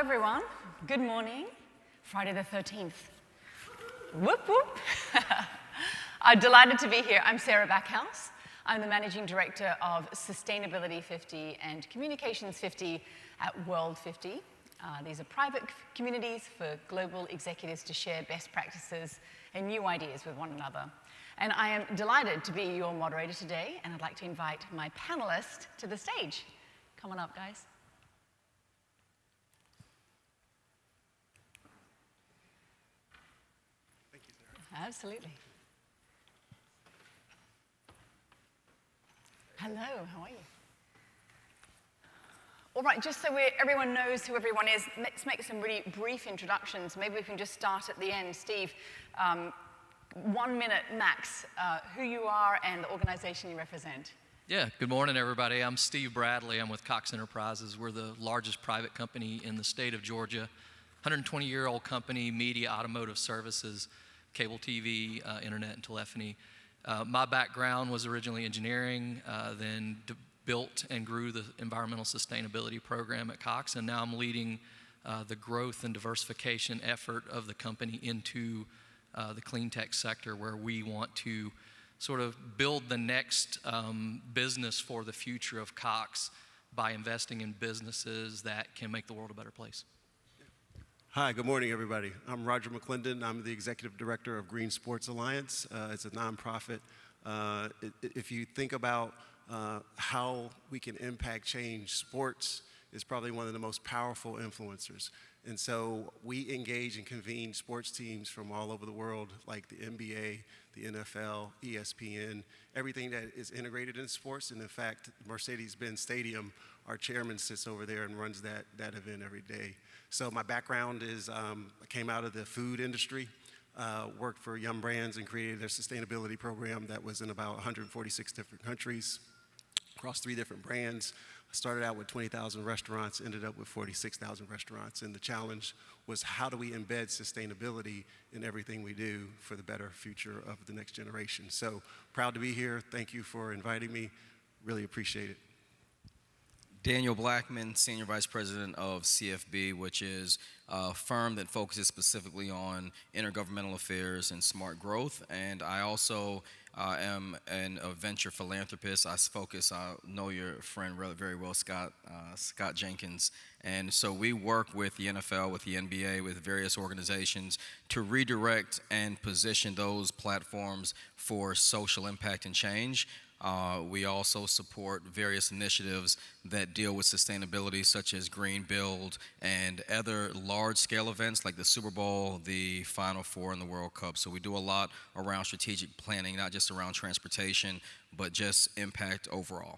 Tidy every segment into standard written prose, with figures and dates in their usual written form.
everyone. Good morning. Friday the 13th. Whoop, whoop. I'm delighted to be here. I'm Sarah Backhouse. I'm the Managing Director of Sustainability 50 and Communications 50 at World 50. These are private communities for global executives to share best practices and new ideas with one another. And I am delighted to be your moderator today, and I'd like to invite my panelists to the stage. Come on up, guys. Thank you, Sarah. Absolutely. Hello, how are you? All right, just so everyone knows who everyone is, let's make some really brief introductions. Maybe we can just start at the end. Steve, 1 minute max, who you are and the organization you represent. Yeah, good morning, everybody. I'm Steve Bradley. I'm with Cox Enterprises. We're the largest private company in the state of Georgia, 120-year-old company, media, automotive services, cable TV, internet, and telephony. My background was originally engineering, then built and grew the environmental sustainability program at Cox, and now I'm leading the growth and diversification effort of the company into the clean tech sector, where we want to sort of build the next business for the future of Cox by investing in businesses that can make the world a better place. Hi, good morning, everybody. I'm Roger McClendon. I'm the Executive Director of Green Sports Alliance. It's a nonprofit. If you think about how we can impact change, sports is probably one of the most powerful influencers. And so we engage and convene sports teams from all over the world, like the NBA, the NFL, ESPN, everything that is integrated in sports. And in fact, Mercedes-Benz Stadium, our chairman sits over there and runs that event every day. So my background is I came out of the food industry, worked for Yum Brands and created a sustainability program that was in about 146 different countries, across 3 different brands. I started out with 20,000 restaurants, ended up with 46,000 restaurants. And the challenge was, how do we embed sustainability in everything we do for the better future of the next generation? So proud to be here. Thank you for inviting me. Really appreciate it. Daniel Blackman, Senior Vice President of CFB, which is a firm that focuses specifically on intergovernmental affairs and smart growth. And I also am a venture philanthropist. I know your friend very well, Scott Jenkins. And so we work with the NFL, with the NBA, with various organizations to redirect and position those platforms for social impact and change. We also support various initiatives that deal with sustainability, such as Green Build and other large-scale events like the Super Bowl, the Final Four, and the World Cup. So we do a lot around strategic planning, not just around transportation, but just impact overall.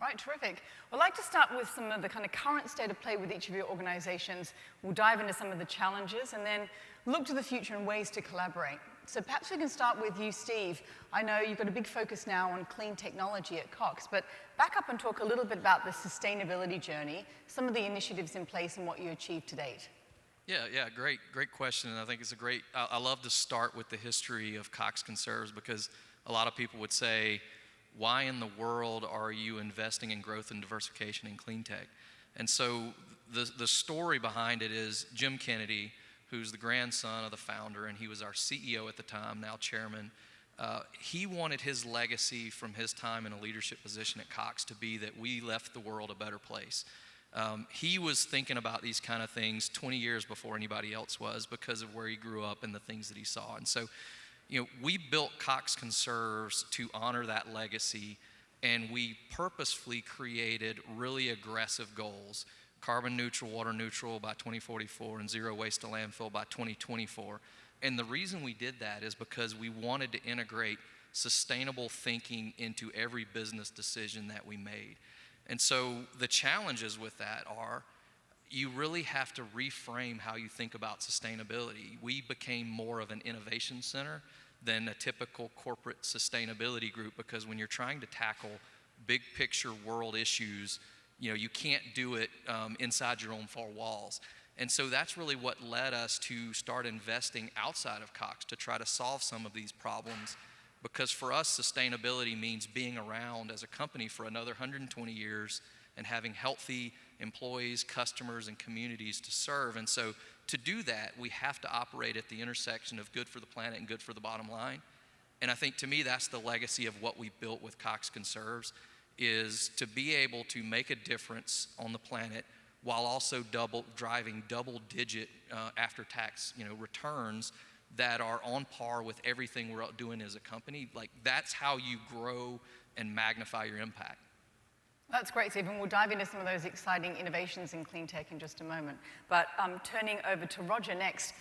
All right, terrific. Well, I'd like to start with some of the kind of current state of play with each of your organizations. We'll dive into some of the challenges and then look to the future and ways to collaborate. So perhaps we can start with you, Steve. I know you've got a big focus now on clean technology at Cox, but back up and talk a little bit about the sustainability journey, some of the initiatives in place and what you achieved to date. Yeah, great question, and I think it's I love to start with the history of Cox Conserves, because a lot of people would say, why in the world are you investing in growth and diversification in clean tech? And so the story behind it is Jim Kennedy, who's the grandson of the founder, and he was our CEO at the time, now chairman. He wanted his legacy from his time in a leadership position at Cox to be that we left the world a better place. He was thinking about these kind of things 20 years before anybody else was, because of where he grew up and the things that he saw. And so, we built Cox Conserves to honor that legacy, and we purposefully created really aggressive goals: carbon neutral, water neutral by 2044, and zero waste to landfill by 2024. And the reason we did that is because we wanted to integrate sustainable thinking into every business decision that we made. And so the challenges with that are, you really have to reframe how you think about sustainability. We became more of an innovation center than a typical corporate sustainability group, because when you're trying to tackle big picture world issues, you can't do it inside your own 4 walls. And so that's really what led us to start investing outside of Cox to try to solve some of these problems, because for us, sustainability means being around as a company for another 120 years and having healthy employees, customers, and communities to serve. And so to do that, we have to operate at the intersection of good for the planet and good for the bottom line. And I think to me, that's the legacy of what we built with Cox Conserves, is to be able to make a difference on the planet while also driving double-digit after-tax returns that are on par with everything we're doing as a company. Like, that's how you grow and magnify your impact. That's great, Steve, and we'll dive into some of those exciting innovations in clean tech in just a moment. But turning over to Roger next,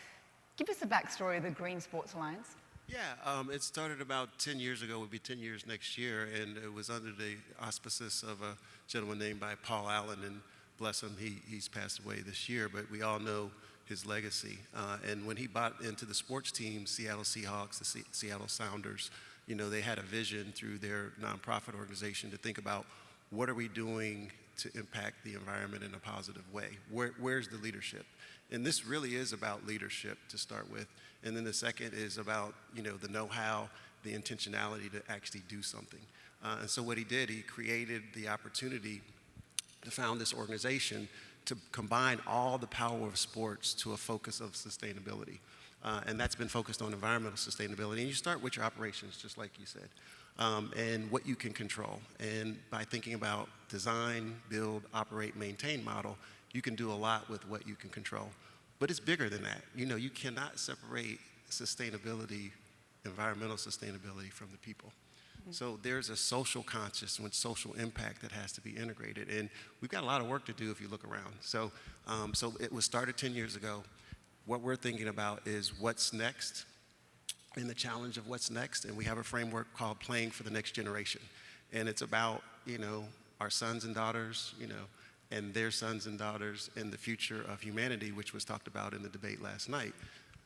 give us a backstory of the Green Sports Alliance. Yeah, it started about 10 years ago. It will be 10 years next year, and it was under the auspices of a gentleman named by Paul Allen, and bless him, he's passed away this year, but we all know his legacy. And when he bought into the sports team, Seattle Seahawks, the Seattle Sounders, they had a vision through their nonprofit organization to think about what are we doing to impact the environment in a positive way? Where's the leadership? And this really is about leadership to start with. And then the second is about, the know-how, the intentionality to actually do something. And so what he did, he created the opportunity to found this organization to combine all the power of sports to a focus of sustainability. And that's been focused on environmental sustainability. And you start with your operations, just like you said, and what you can control. And by thinking about design, build, operate, maintain model, you can do a lot with what you can control. But it's bigger than that. You cannot separate sustainability, environmental sustainability from the people. Mm-hmm. So there's a social conscious and social impact that has to be integrated. And we've got a lot of work to do if you look around. So it was started 10 years ago. What we're thinking about is what's next and the challenge of what's next. And we have a framework called Playing for the Next Generation. And it's about, our sons and daughters, and their sons and daughters and the future of humanity, which was talked about in the debate last night.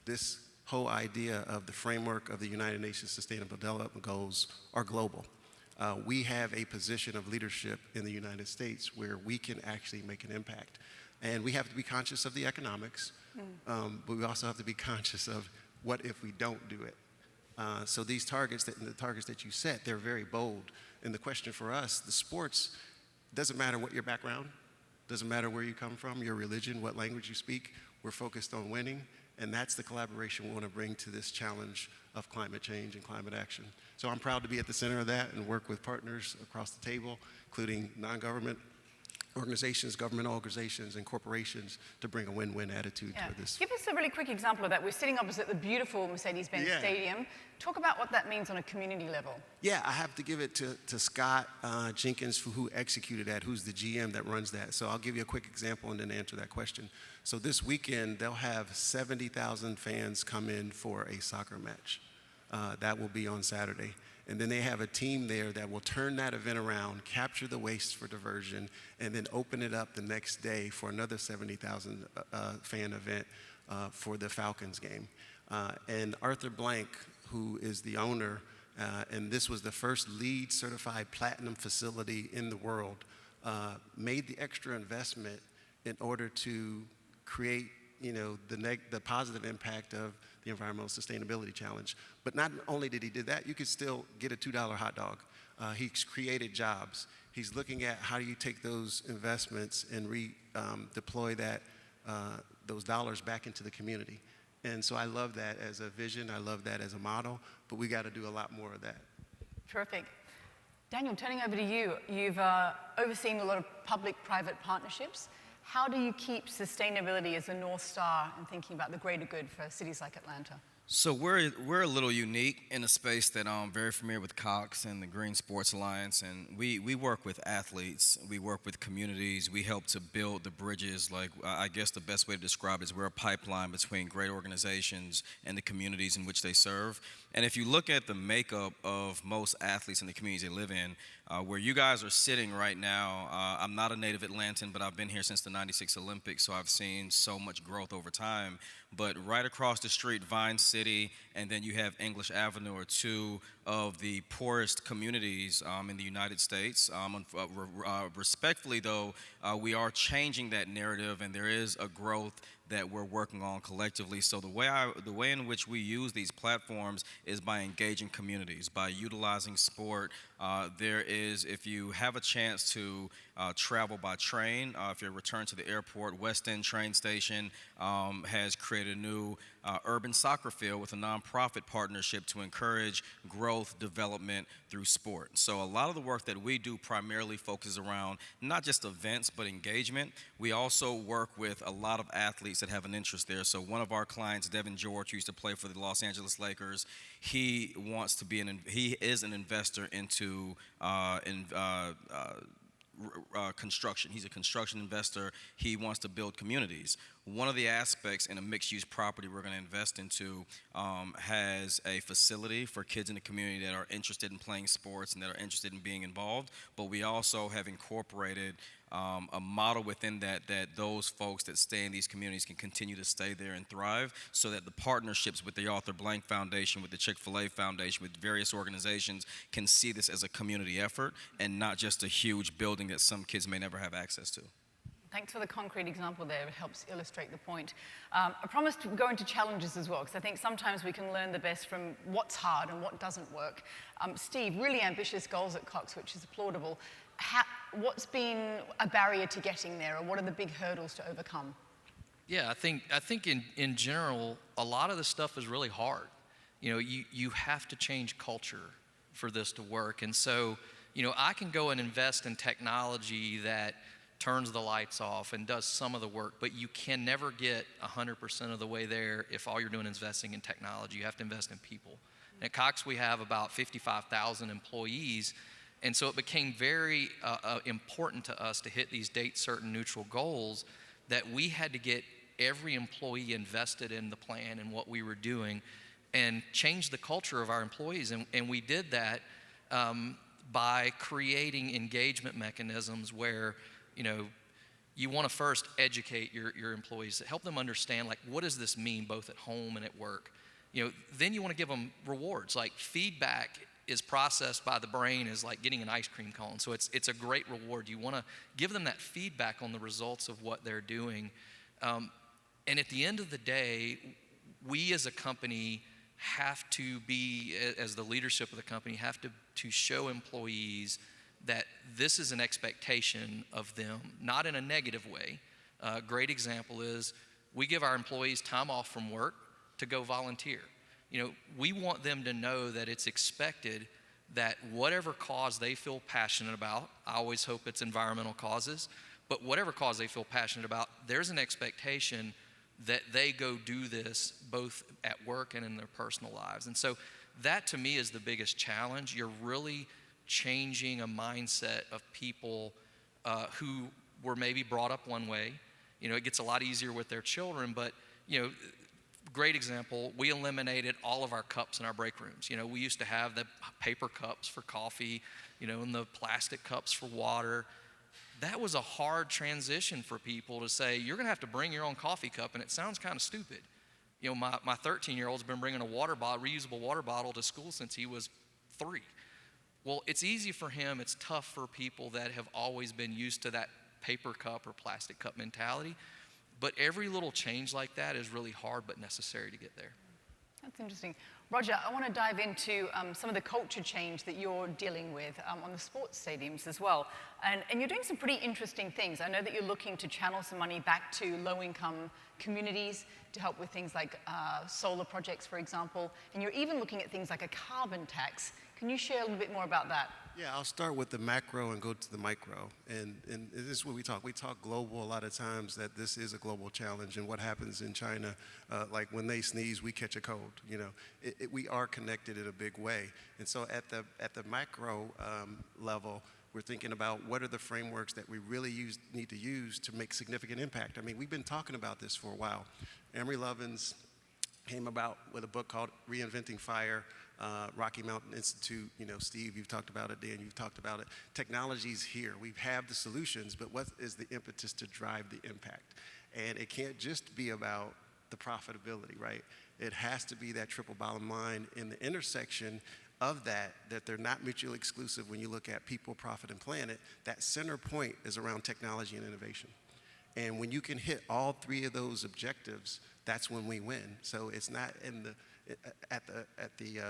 This whole idea of the framework of the United Nations Sustainable Development Goals are global. We have a position of leadership in the United States where we can actually make an impact. And we have to be conscious of the economics, but we also have to be conscious of what if we don't do it. So these targets, the targets that you set, they're very bold. And the question for us, the sports, doesn't matter what your background, doesn't matter where you come from, your religion, what language you speak, we're focused on winning, and that's the collaboration we want to bring to this challenge of climate change and climate action. So I'm proud to be at the center of that and work with partners across the table, including non-government organizations, government organizations, and corporations to bring a win-win attitude to this. Give us a really quick example of that. We're sitting opposite the beautiful Mercedes-Benz Stadium. Talk about what that means on a community level. Yeah, I have to give it to Scott Jenkins, who executed that, who's the GM that runs that. So I'll give you a quick example and then answer that question. So this weekend, they'll have 70,000 fans come in for a soccer match. That will be on Saturday. And then they have a team there that will turn that event around, capture the waste for diversion, and then open it up the next day for another 70,000 fan event for the Falcons game. And Arthur Blank, who is the owner, and this was the first LEED certified platinum facility in the world, made the extra investment in order to create the positive impact of the Environmental Sustainability Challenge. But not only did he do that, you could still get a $2 hot dog. He's created jobs. He's looking at how do you take those investments and deploy those dollars back into the community. And so I love that as a vision. I love that as a model. But we got to do a lot more of that. Terrific. Daniel, turning over to you. You've overseen a lot of public-private partnerships. How do you keep sustainability as a North Star in thinking about the greater good for cities like Atlanta? So we're a little unique in a space that I'm very familiar with Cox and the Green Sports Alliance, and we work with athletes, we work with communities, we help to build the bridges. Like, I guess the best way to describe it is we're a pipeline between great organizations and the communities in which they serve. And if you look at the makeup of most athletes in the communities they live in, where you guys are sitting right now, I'm not a native Atlantan, but I've been here since the '96 Olympics, so I've seen so much growth over time. But right across the street, Vine City, and then you have English Avenue, are two of the poorest communities in the United States. Respectfully, though, we are changing that narrative, and there is a growth that we're working on collectively. So the way in which we use these platforms is by engaging communities, by utilizing sport. If you have a chance to travel by train, if you return to the airport, West End train station has created a new urban soccer field with a nonprofit partnership to encourage growth, development through sport. So a lot of the work that we do primarily focuses around not just events, but engagement. We also work with a lot of athletes that have an interest there. So one of our clients, Devin George, who used to play for the Los Angeles Lakers, he is an investor into construction. He's a construction investor. He wants to build communities. One of the aspects in a mixed-use property we're going to invest into has a facility for kids in the community that are interested in playing sports and that are interested in being involved. But we also have incorporated a model within that those folks that stay in these communities can continue to stay there and thrive, so that the partnerships with the Arthur Blank Foundation, with the Chick-fil-A Foundation, with various organizations can see this as a community effort and not just a huge building that some kids may never have access to. Thanks for the concrete example there. It helps illustrate the point. I promised to go into challenges as well, because I think sometimes we can learn the best from what's hard and what doesn't work. Steve, really ambitious goals at Cox, which is applaudable. What's been a barrier to getting there, or what are the big hurdles to overcome? Yeah, I think in general, a lot of the stuff is really hard. You have to change culture for this to work. And so, I can go and invest in technology that turns the lights off and does some of the work, but you can never get 100% of the way there if all you're doing is investing in technology. You have to invest in people. And at Cox, we have about 55,000 employees, and so it became very important to us to hit these date certain neutral goals, that we had to get every employee invested in the plan and what we were doing and change the culture of our employees. And we did that by creating engagement mechanisms where you want to first educate your employees, help them understand, like, what does this mean both at home and at work? Then you want to give them rewards. Like, feedback is processed by the brain as like getting an ice cream cone. So it's a great reward. You want to give them that feedback on the results of what they're doing. And at the end of the day, we as a company have to be, as the leadership of the company, have to show employees that this is an expectation of them, not in a negative way. A great example is we give our employees time off from work to go volunteer. We want them to know that it's expected that whatever cause they feel passionate about, I always hope it's environmental causes, but whatever cause they feel passionate about, there's an expectation that they go do this both at work and in their personal lives. And so that to me is the biggest challenge. You're really changing a mindset of people who were maybe brought up one way. It gets a lot easier with their children, but great example, we eliminated all of our cups in our break rooms. We used to have the paper cups for coffee, and the plastic cups for water. That was a hard transition for people to say, you're gonna have to bring your own coffee cup, and it sounds kind of stupid. My 13-year-old's been bringing a reusable water bottle to school since he was 3. Well, it's easy for him, it's tough for people that have always been used to that paper cup or plastic cup mentality. But every little change like that is really hard but necessary to get there. That's interesting. Roger, I want to dive into some of the culture change that you're dealing with on the sports stadiums as well. And you're doing some pretty interesting things. I know that you're looking to channel some money back to low-income communities to help with things like solar projects, for example. And you're even looking at things like a carbon tax. Can you share a little bit more about that? Yeah, I'll start with the macro and go to the micro. And this is what we talk. We talk global a lot of times, that this is a global challenge. And what happens in China, like when they sneeze, we catch a cold. We are connected in a big way. And so at the macro level, we're thinking about what are the frameworks that we really need to use to make significant impact. I mean, we've been talking about this for a while. Amory Lovins came about with a book called Reinventing Fire. Rocky Mountain Institute, Steve, you've talked about it, Dan, you've talked about it. Technology's here. We have the solutions, but what is the impetus to drive the impact? And it can't just be about the profitability, right? It has to be that triple bottom line in the intersection of that they're not mutually exclusive when you look at people, profit, and planet. That center point is around technology and innovation. And when you can hit all three of those objectives, that's when we win. So it's not at the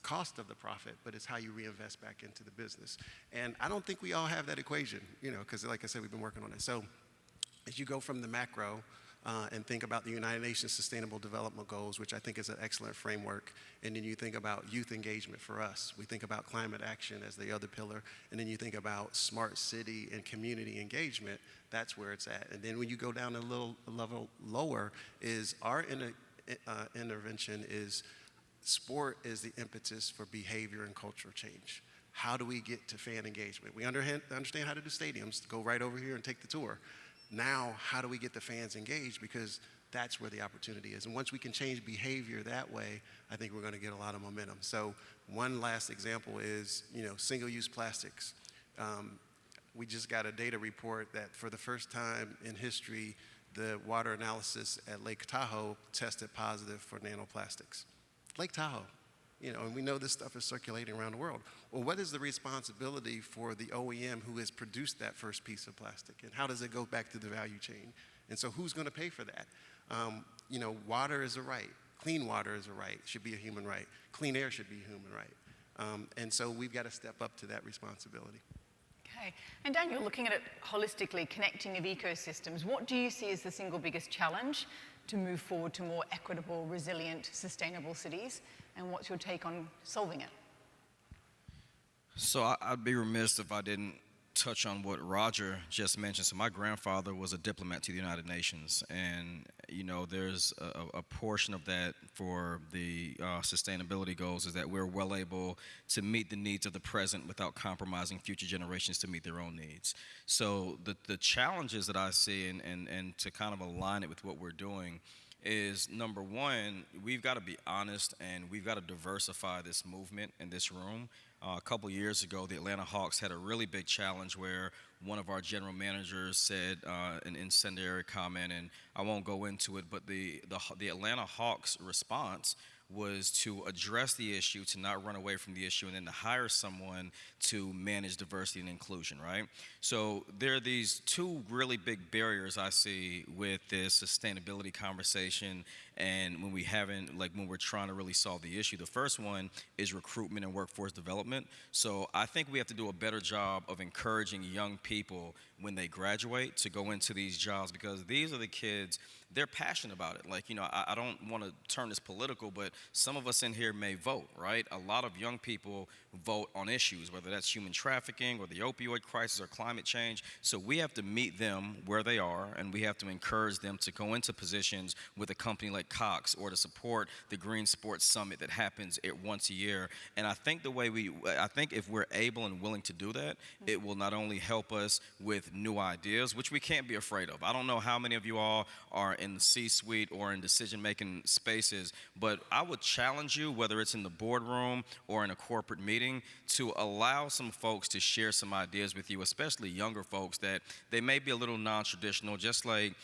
cost of the profit, but it's how you reinvest back into the business. And I don't think we all have that equation, because like I said, we've been working on it. So as you go from the macro and think about the United Nations Sustainable Development Goals, which I think is an excellent framework, and then you think about youth engagement for us. We think about climate action as the other pillar, and then you think about smart city and community engagement. That's where it's at. And then when you go down a little level lower, is our intervention is sport is the impetus for behavior and cultural change. How do we get to fan engagement? We understand how to do stadiums, go right over here and take the tour. Now, how do we get the fans engaged? Because that's where the opportunity is. And once we can change behavior that way, I think we're going to get a lot of momentum. So one last example is, single-use plastics. We just got a data report that for the first time in history, the water analysis at Lake Tahoe tested positive for nanoplastics. Lake Tahoe, and we know this stuff is circulating around the world. Well, what is the responsibility for the OEM who has produced that first piece of plastic? And how does it go back to the value chain? And so who's going to pay for that? Water is a right. Clean water is a right. It should be a human right. Clean air should be a human right. And so we've got to step up to that responsibility. Okay. And Daniel, looking at it holistically, connecting of ecosystems, what do you see as the single biggest challenge to move forward to more equitable, resilient, sustainable cities? And what's your take on solving it? So I'd be remiss if I didn't touch on what Roger just mentioned. So my grandfather was a diplomat to the United Nations, and there's a portion of that for the sustainability goals is that we're well able to meet the needs of the present without compromising future generations to meet their own needs. So the challenges that I see and to kind of align it with what we're doing is, number one, we've got to be honest and we've got to diversify this movement in this room. A couple years ago, the Atlanta Hawks had a really big challenge where one of our general managers said an incendiary comment, and I won't go into it, but the Atlanta Hawks response was to address the issue, to not run away from the issue, and then to hire someone to manage diversity and inclusion, right? So there are these two really big barriers I see with this sustainability conversation and when we're trying to really solve the issue. The first one is recruitment and workforce development. So I think we have to do a better job of encouraging young people when they graduate to go into these jobs, because these are the kids, they're passionate about it. I don't want to turn this political, but some of us in here may vote, right? A lot of young people vote on issues, whether that's human trafficking or the opioid crisis or climate change. So we have to meet them where they are, and we have to encourage them to go into positions with a company like Cox or to support the Green Sports Summit that happens once a year. And I think I think if we're able and willing to do that, it will not only help us with new ideas, which we can't be afraid of. I don't know how many of you all are in the C-suite or in decision-making spaces, but I would challenge you, whether it's in the boardroom or in a corporate meeting, to allow some folks to share some ideas with you, especially younger folks, that they may be a little non-traditional, just like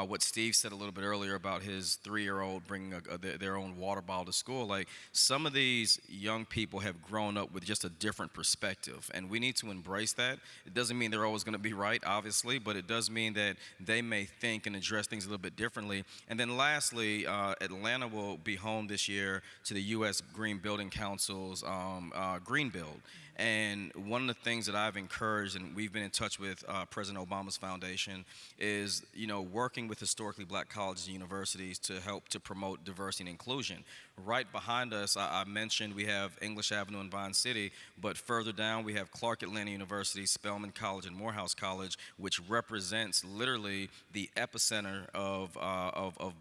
what Steve said a little bit earlier about his 3-year-old bringing their own water bottle to school. Like, some of these young people have grown up with just a different perspective, and we need to embrace that. It doesn't mean they're always going to be right, obviously, but it does mean that they may think and address things a little bit differently. And then lastly, Atlanta will be home this year to the U.S. Green Building Council's Green Build. And one of the things that I've encouraged, and we've been in touch with President Obama's foundation, is working with historically black colleges and universities to help to promote diversity and inclusion. Right behind us, I mentioned we have English Avenue in Vine City, but further down we have Clark Atlanta University, Spelman College, and Morehouse College, which represents literally the epicenter of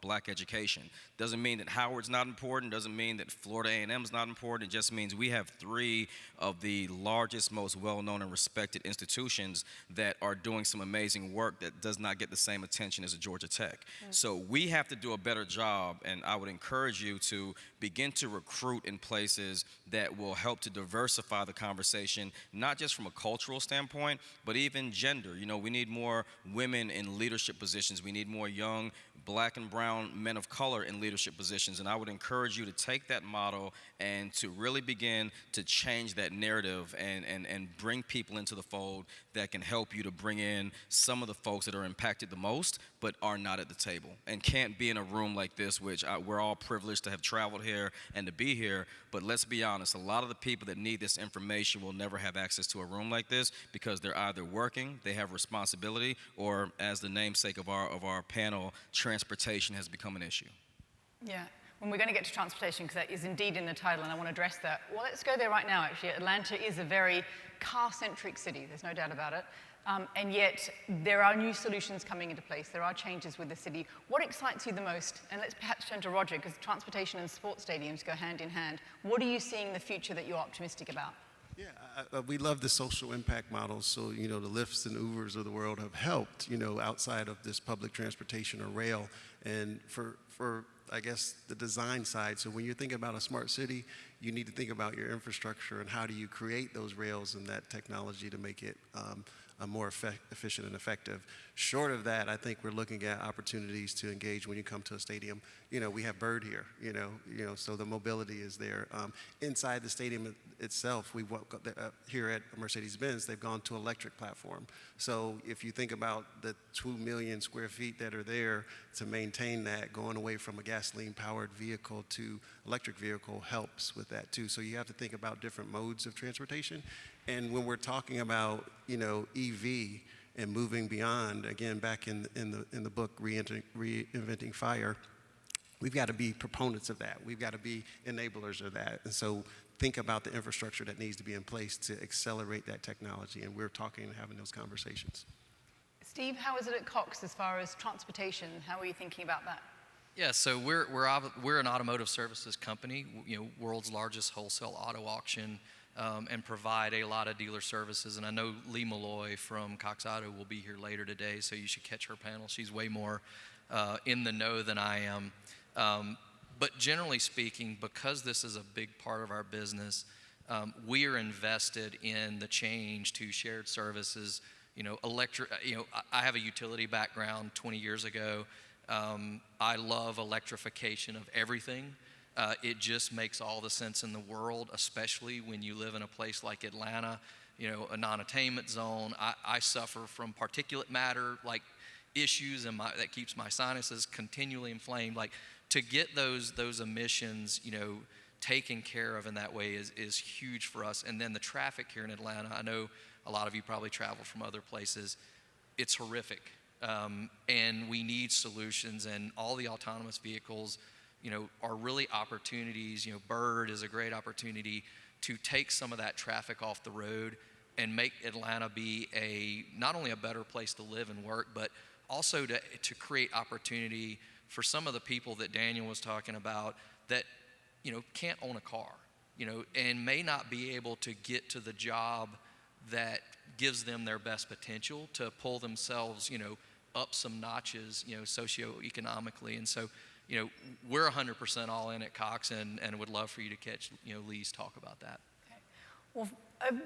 black education. Doesn't mean that Howard's not important, doesn't mean that Florida A&M's not important, it just means we have 3 of the largest, most well-known and respected institutions that are doing some amazing work that does not get the same attention as a Georgia Tech. So we have to do a better job, and I would encourage you to begin to recruit in places that will help to diversify the conversation, not just from a cultural standpoint, but even gender. We need more women in leadership positions. We need more young black and brown men of color in leadership positions. And I would encourage you to take that model and to really begin to change that narrative and bring people into the fold that can help you to bring in some of the folks that are impacted the most but are not at the table and can't be in a room like this, which we're all privileged to have traveled here and to be here. But let's be honest, a lot of the people that need this information will never have access to a room like this because they're either working, they have responsibility, or as the namesake of our panel, transportation has become an issue. Yeah. When we're going to get to transportation, because that is indeed in the title, and I want to address that. Well, let's go there right now, actually. Atlanta is a very car-centric city, there's no doubt about it. And yet, there are new solutions coming into place. There are changes with the city. What excites you the most? And let's perhaps turn to Roger, because transportation and sports stadiums go hand in hand. What are you seeing in the future that you're optimistic about? Yeah, we love the social impact models. So, the Lyfts and Ubers of the world have helped, outside of this public transportation or rail. And for I guess, the design side. So when you're thinking about a smart city, you need to think about your infrastructure and how do you create those rails and that technology to make it more efficient and effective. Short of that, I think we're looking at opportunities to engage when you come to a stadium. We have Bird here, so the mobility is there. Inside the stadium itself, here at Mercedes-Benz, they've gone to electric platform. So if you think about the 2 million square feet that are there to maintain that, going away from a gasoline-powered vehicle to electric vehicle helps with that too. So you have to think about different modes of transportation. And when we're talking about, EV and moving beyond, again, back in the book, Reinventing Fire, we've got to be proponents of that. We've got to be enablers of that. And so think about the infrastructure that needs to be in place to accelerate that technology. And we're talking and having those conversations. Steve, how is it at Cox as far as transportation? How are you thinking about that? Yeah, so we're an automotive services company, world's largest wholesale auto auction, and provide a lot of dealer services. And I know Lee Malloy from Cox Auto will be here later today, so you should catch her panel. She's way more in the know than I am. But generally speaking, because this is a big part of our business, we are invested in the change to shared services. I have a utility background 20 years ago. I love electrification of everything. It just makes all the sense in the world, especially when you live in a place like Atlanta, a non-attainment zone. I suffer from particulate matter, issues, and that keeps my sinuses continually inflamed. To get those emissions, taken care of in that way is huge for us. And then the traffic here in Atlanta, I know a lot of you probably travel from other places. It's horrific. And we need solutions, and all the autonomous vehicles, are really opportunities. Bird is a great opportunity to take some of that traffic off the road and make Atlanta be not only a better place to live and work, but also to create opportunity for some of the people that Daniel was talking about that, can't own a car, and may not be able to get to the job that gives them their best potential to pull themselves, up some notches, socioeconomically. And so, we're 100% all in at Cox, and would love for you to catch, Lee's talk about that. Okay. Well,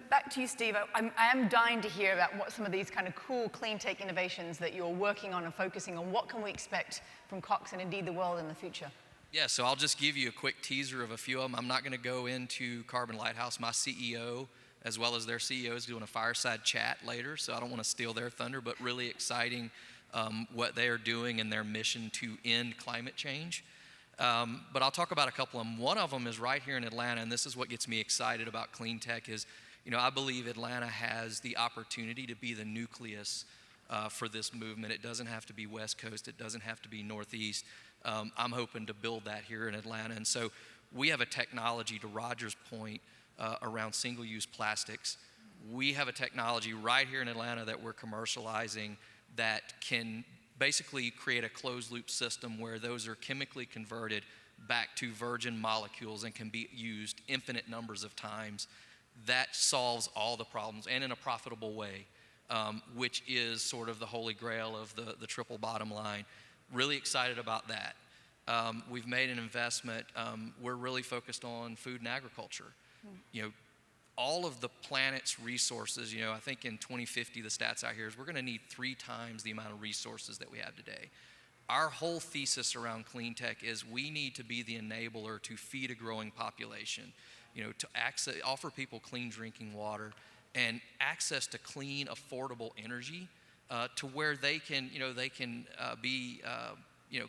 back to you, Steve. I am dying to hear about what some of these kind of cool clean tech innovations that you're working on and focusing on. What can we expect from Cox and indeed the world in the future? Yeah, so I'll just give you a quick teaser of a few of them. I'm not going to go into Carbon Lighthouse. My CEO, as well as their CEO, is doing a fireside chat later, so I don't want to steal their thunder, but really exciting what they are doing in their mission to end climate change. But I'll talk about a couple of them. One of them is right here in Atlanta, and this is what gets me excited about clean tech is, I believe Atlanta has the opportunity to be the nucleus for this movement. It doesn't have to be West Coast. It doesn't have to be Northeast. I'm hoping to build that here in Atlanta. And so we have a technology, to Roger's point, around single-use plastics. We have a technology right here in Atlanta that we're commercializing that can basically create a closed-loop system where those are chemically converted back to virgin molecules and can be used infinite numbers of times. That solves all the problems, and in a profitable way, which is sort of the holy grail of the triple bottom line. Really excited about that. We've made an investment. We're really focused on food and agriculture. All of the planet's resources, I think in 2050, the stats out here is we're going to need 3 times the amount of resources that we have today. our whole thesis around clean tech is we need to be the enabler to feed a growing population, to offer people clean drinking water and access to clean, affordable energy to where they can be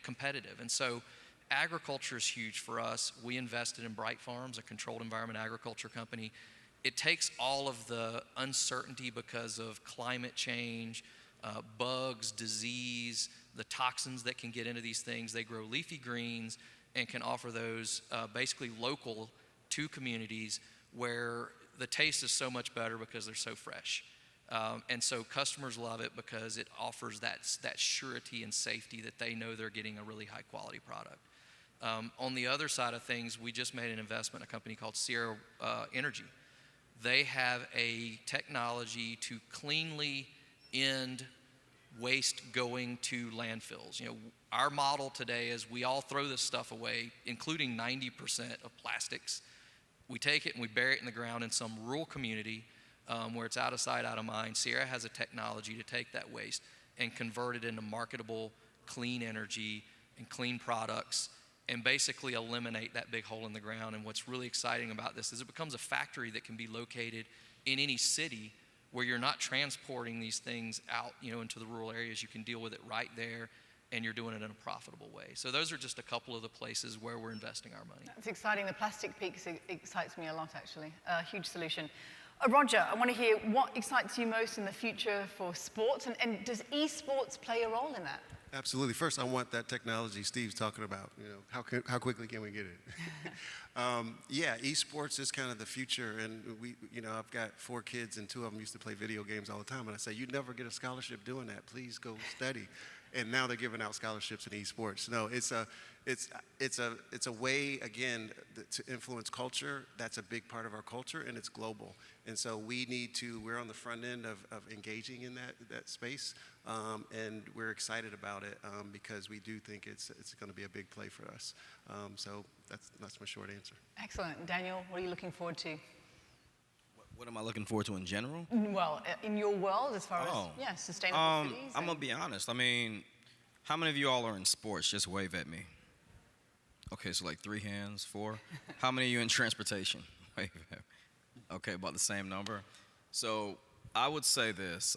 competitive. And so agriculture is huge for us. We invested in Bright Farms, a controlled environment agriculture company. It takes all of the uncertainty because of climate change, bugs, disease, the toxins that can get into these things. They grow leafy greens and can offer those basically local to communities where the taste is so much better because they're so fresh. And so customers love it because it offers that surety and safety that they know they're getting a really high quality product. On the other side of things, we just made an investment in a company called Sierra Energy. They have a technology to cleanly end waste going to landfills. Our model today is we all throw this stuff away, including 90% of plastics. We take it and we bury it in the ground in some rural community where it's out of sight, out of mind. Sierra has a technology to take that waste and convert it into marketable, clean energy and clean products and basically eliminate that big hole in the ground. And what's really exciting about this is it becomes a factory that can be located in any city where you're not transporting these things out, into the rural areas. You can deal with it right there, and you're doing it in a profitable way. So those are just a couple of the places where we're investing our money. That's exciting. The plastic piece excites me a lot, actually. A huge solution. Roger, I want to hear what excites you most in the future for sports, and does esports play a role in that? Absolutely. First, I want that technology Steve's talking about. How quickly can we get it? Yeah, esports is kind of the future, and I've got 4 kids, and 2 of them used to play video games all the time. And I say, you'd never get a scholarship doing that. Please go study. And now they're giving out scholarships in esports. No, it's a way again to influence culture. That's a big part of our culture, and it's global. And so we're on the front end of engaging in that space, and we're excited about it because we do think it's going to be a big play for us. So that's my short answer. Excellent. Daniel, what are you looking forward to? What am I looking forward to in general? Well, in your world, as far as sustainable cities. I'm gonna be honest. I mean, how many of you all are in sports? Just wave at me. Okay, so like 3 hands, 4. How many of you in transportation? Wave at me. Okay, about the same number. So I would say this: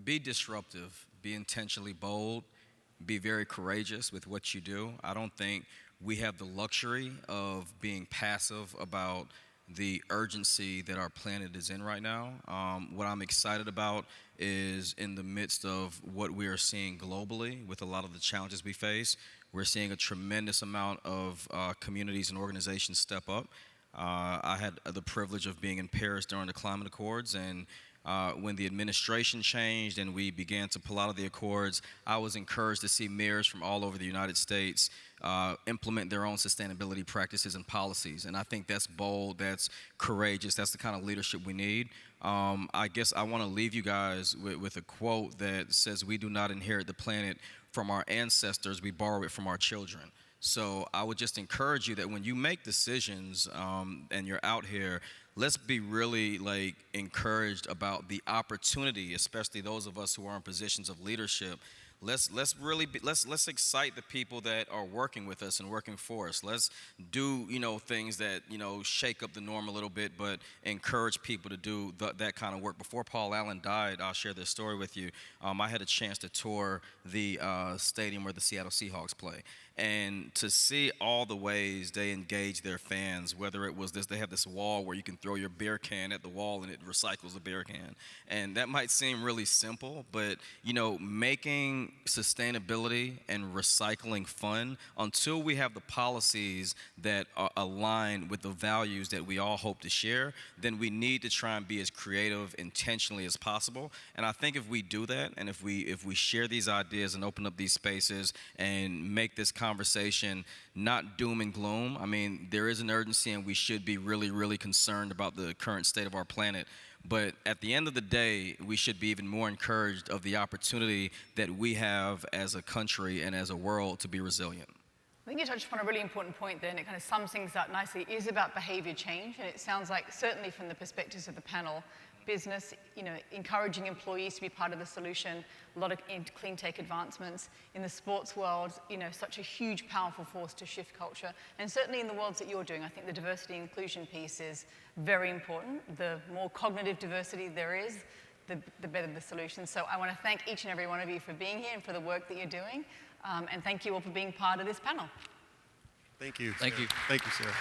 be disruptive, be intentionally bold, be very courageous with what you do. I don't think we have the luxury of being passive about the urgency that our planet is in right now. What I'm excited about is in the midst of what we are seeing globally with a lot of the challenges we face, we're seeing a tremendous amount of communities and organizations step up. I had the privilege of being in Paris during the climate accords, and when the administration changed and we began to pull out of the accords, I was encouraged to see mayors from all over the United States implement their own sustainability practices and policies. And I think that's bold, that's courageous, that's the kind of leadership we need. I guess I want to leave you guys with a quote that says, "We do not inherit the planet from our ancestors, we borrow it from our children." So I would just encourage you that when you make decisions and you're out here, let's be really encouraged about the opportunity, especially those of us who are in positions of leadership. Let's excite the people that are working with us and working for us. Let's do things that shake up the norm a little bit, but encourage people to do that kind of work. Before Paul Allen died, I'll share this story with you. I had a chance to tour the stadium where the Seattle Seahawks play. And to see all the ways they engage their fans, whether it was they have this wall where you can throw your beer can at the wall and it recycles the beer can. And that might seem really simple, but making sustainability and recycling fun, until we have the policies that are aligned with the values that we all hope to share, then we need to try and be as creative intentionally as possible. And I think if we do that, and if we share these ideas and open up these spaces and make this conversation not doom and gloom. I mean, there is an urgency, and we should be really, really concerned about the current state of our planet. But at the end of the day, we should be even more encouraged of the opportunity that we have as a country and as a world to be resilient. I think you touched upon a really important point there, and it kind of sums things up nicely. It is about behavior change, and it sounds like, certainly from the perspectives of the panel, business, encouraging employees to be part of the solution, a lot of clean tech advancements. In the sports world, such a huge, powerful force to shift culture. And certainly in the worlds that you're doing, I think the diversity and inclusion piece is very important. The more cognitive diversity there is, the better the solution. So I want to thank each and every one of you for being here and for the work that you're doing. And thank you all for being part of this panel. Thank you. Thank you. Thank you, Sarah.